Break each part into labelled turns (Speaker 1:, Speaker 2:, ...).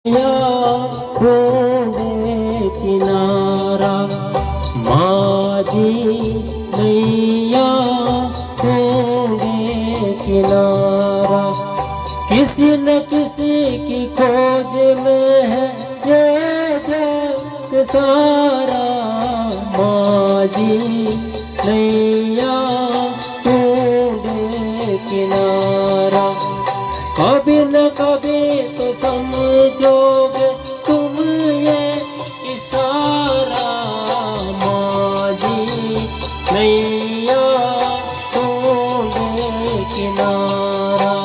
Speaker 1: या ढूंढे किनारा माझी नैया ढूंढे किनारा। किसी न किसी की खोज में है ये जग सारा। माझी नैया ढूंढे किनारा। कभी न कभी तो समझोगे तुम ये इशारा। माझी नैया ढूंढे किनारा।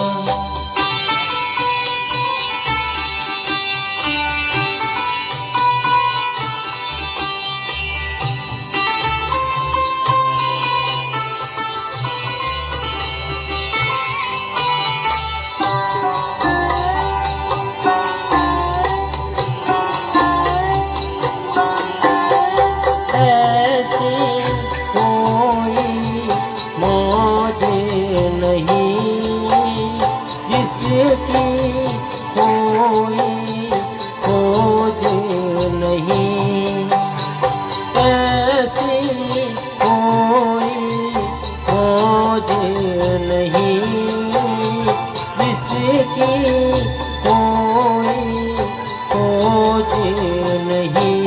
Speaker 1: ऐसी कोई मौज नहीं जिसकी कोई खोज नहीं। ऐसी कोई मौज नहीं जिसकी कोई खोज नहीं।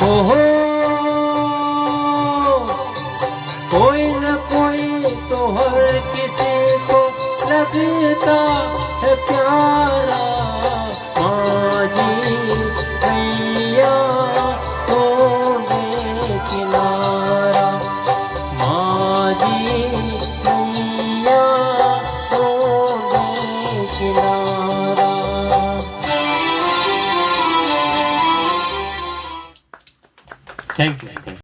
Speaker 1: ओहो कोई न कोई तो हर किसी को लगता है प्यारा। माझी नैया ढूंढे किनारा। माझी नैया ढूंढे किनारा। Thank you.